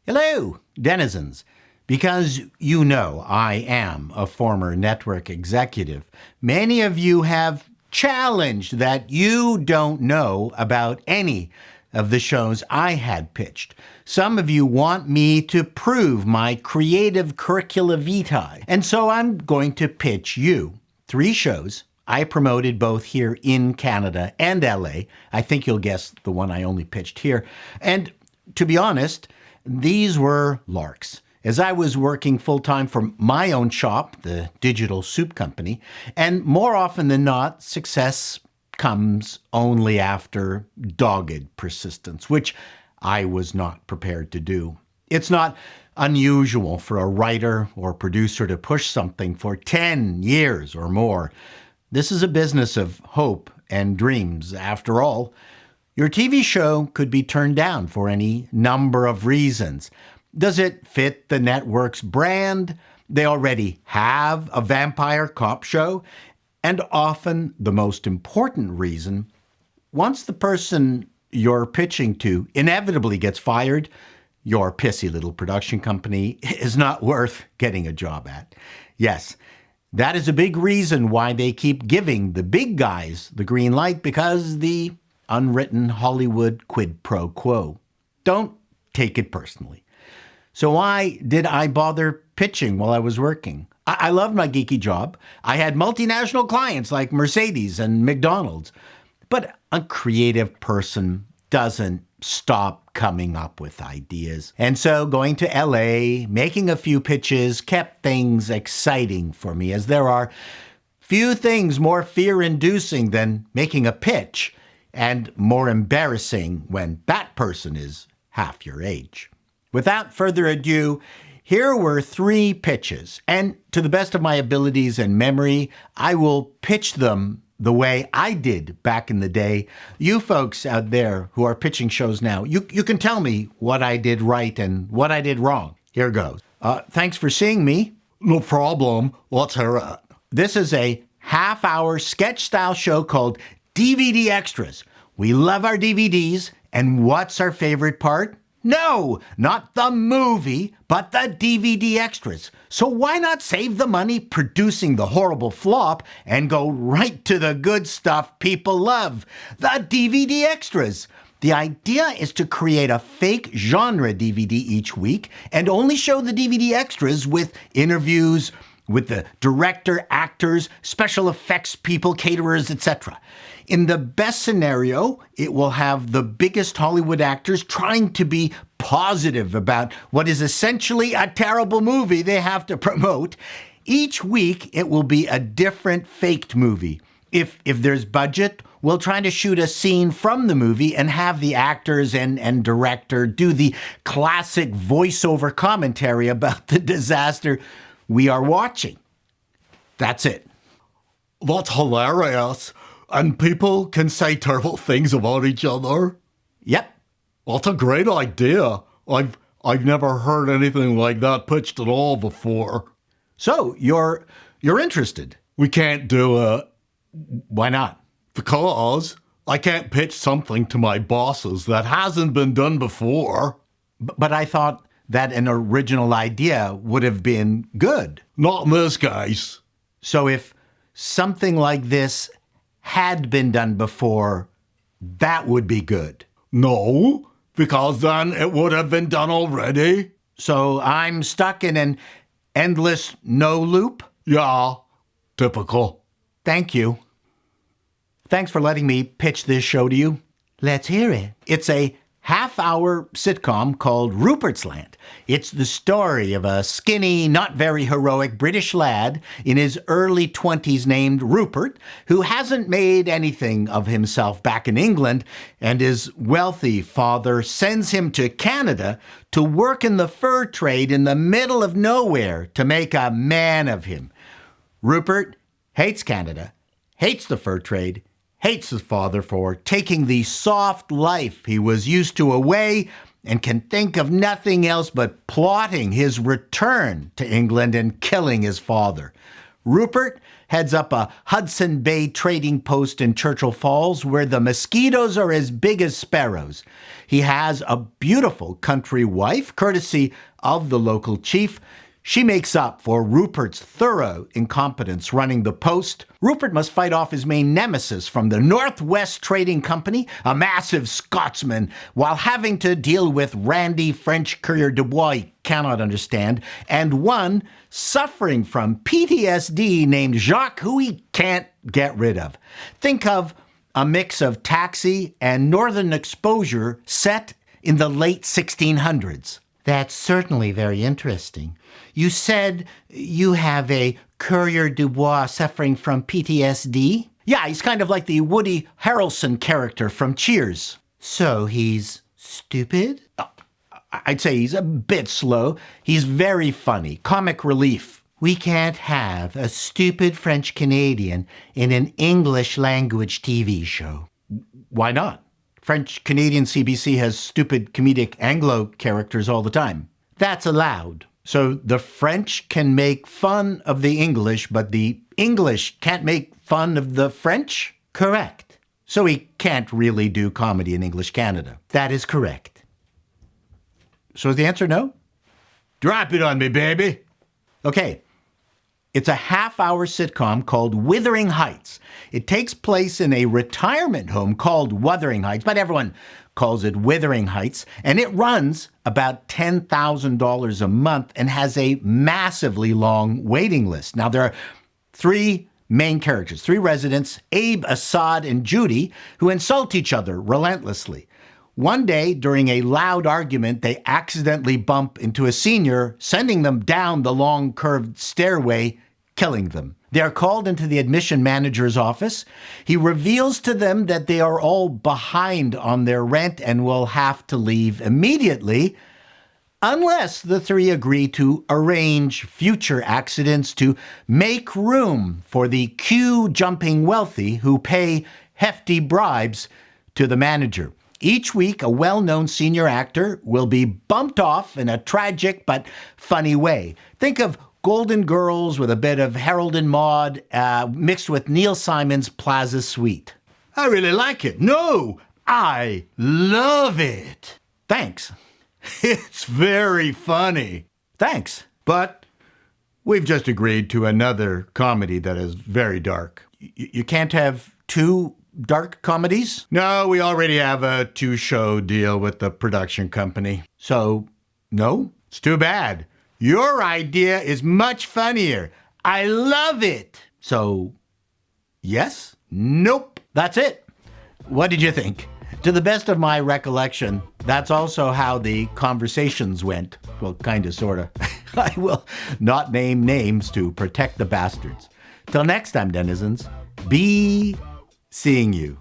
Hello, denizens. Because you know I am a former network executive, many of you have challenged that you don't know about any of the shows I had pitched. Some of you want me to prove my creative curricula vitae, and so I'm going to pitch you 3 shows I promoted both here in Canada and LA. I think you'll guess the one I only pitched here. And to be honest, these were larks, as I was working full-time for my own shop, the Digital Soup Company, and more often than not, success comes only after dogged persistence, which I was not prepared to do. It's not unusual for a writer or producer to push something for 10 years or more. This is a business of hope and dreams, after all. Your TV show could be turned down for any number of reasons. Does it fit the network's brand? They already have a vampire cop show. And often the most important reason, once the person you're pitching to inevitably gets fired, your pissy little production company is not worth getting a job at. Yes, that is a big reason why they keep giving the big guys the green light, because the unwritten Hollywood quid pro quo. Don't take it personally. So why did I bother pitching while I was working? I loved my geeky job. I had multinational clients like Mercedes and McDonald's. But a creative person doesn't stop coming up with ideas. And so going to LA, making a few pitches kept things exciting for me, as there are few things more fear-inducing than making a pitch, and more embarrassing when that person is half your age. Without further ado, here were 3 pitches, and to the best of my abilities and memory, I will pitch them the way I did back in the day. You folks out there who are pitching shows now, you can tell me what I did right and what I did wrong. Here goes. Thanks for seeing me. No problem. Let's hear it. This is a half-hour sketch-style show called DVD Extras. We love our DVDs, and what's our favorite part? No, not the movie, but the DVD extras. So why not save the money producing the horrible flop and go right to the good stuff people love, the DVD extras? The idea is to create a fake genre DVD each week and only show the DVD extras with interviews with the director, actors, special effects people, caterers, etc. In the best scenario, it will have the biggest Hollywood actors trying to be positive about what is essentially a terrible movie they have to promote. Each week, it will be a different faked movie. If there's budget, we'll try to shoot a scene from the movie and have the actors and director do the classic voiceover commentary about the disaster we are watching. That's it. That's hilarious. And people can say terrible things about each other? Yep. That's a great idea. I've never heard anything like that pitched at all before. So, you're interested? We can't do it. Why not? Because I can't pitch something to my bosses that hasn't been done before. But I thought that an original idea would have been good. Not in this case. So if something like this had been done before, that would be good. No, because then it would have been done already. So I'm stuck in an endless no loop? Yeah, typical. Thank you. Thanks for letting me pitch this show to you. Let's hear it. It's a half-hour sitcom called Rupert's Land. It's the story of a skinny, not very heroic British lad in his early 20s named Rupert, who hasn't made anything of himself back in England, and his wealthy father sends him to Canada to work in the fur trade in the middle of nowhere to make a man of him. Rupert hates Canada, hates the fur trade, hates his father for taking the soft life he was used to away, and can think of nothing else but plotting his return to England and killing his father. Rupert heads up a Hudson Bay trading post in Churchill Falls where the mosquitoes are as big as sparrows. He has a beautiful country wife, courtesy of the local chief. She makes up for Rupert's thorough incompetence running the post. Rupert must fight off his main nemesis from the Northwest Trading Company, a massive Scotsman, while having to deal with randy French courier de bois he cannot understand, and one suffering from PTSD named Jacques who he can't get rid of. Think of a mix of Taxi and Northern Exposure set in the late 1600s. That's certainly very interesting. You said you have a courier du bois suffering from PTSD? Yeah, he's kind of like the Woody Harrelson character from Cheers. So he's stupid? I'd say he's a bit slow. He's very funny, comic relief. We can't have a stupid French Canadian in an English language TV show. Why not? French Canadian CBC has stupid comedic Anglo characters all the time. That's allowed. So the French can make fun of the English, but the English can't make fun of the French? Correct. So he can't really do comedy in English Canada. That is correct. So is the answer no? Drop it on me, baby. Okay. It's a half-hour sitcom called Withering Heights. It takes place in a retirement home called Wuthering Heights, but everyone calls it Withering Heights, and it runs about $10,000 a month and has a massively long waiting list. Now, there are three main characters, three residents, Abe, Assad, and Judy, who insult each other relentlessly. One day, during a loud argument, they accidentally bump into a senior, sending them down the long curved stairway, killing them. They are called into the admission manager's office. He reveals to them that they are all behind on their rent and will have to leave immediately, unless the three agree to arrange future accidents to make room for the queue-jumping wealthy who pay hefty bribes to the manager. Each week, a well-known senior actor will be bumped off in a tragic but funny way. Think of Golden Girls with a bit of Harold and Maude mixed with Neil Simon's Plaza Suite. I really like it. No, I love it. Thanks. It's very funny. Thanks. But we've just agreed to another comedy that is very dark. You can't have two dark comedies? No, we already have a 2-show deal with the production company. So, no? It's too bad. Your idea is much funnier. I love it. So, yes? Nope. That's it. What did you think? To the best of my recollection, that's also how the conversations went. Well, kind of, sort of. I will not name names to protect the bastards. Till next time, denizens, be seeing you.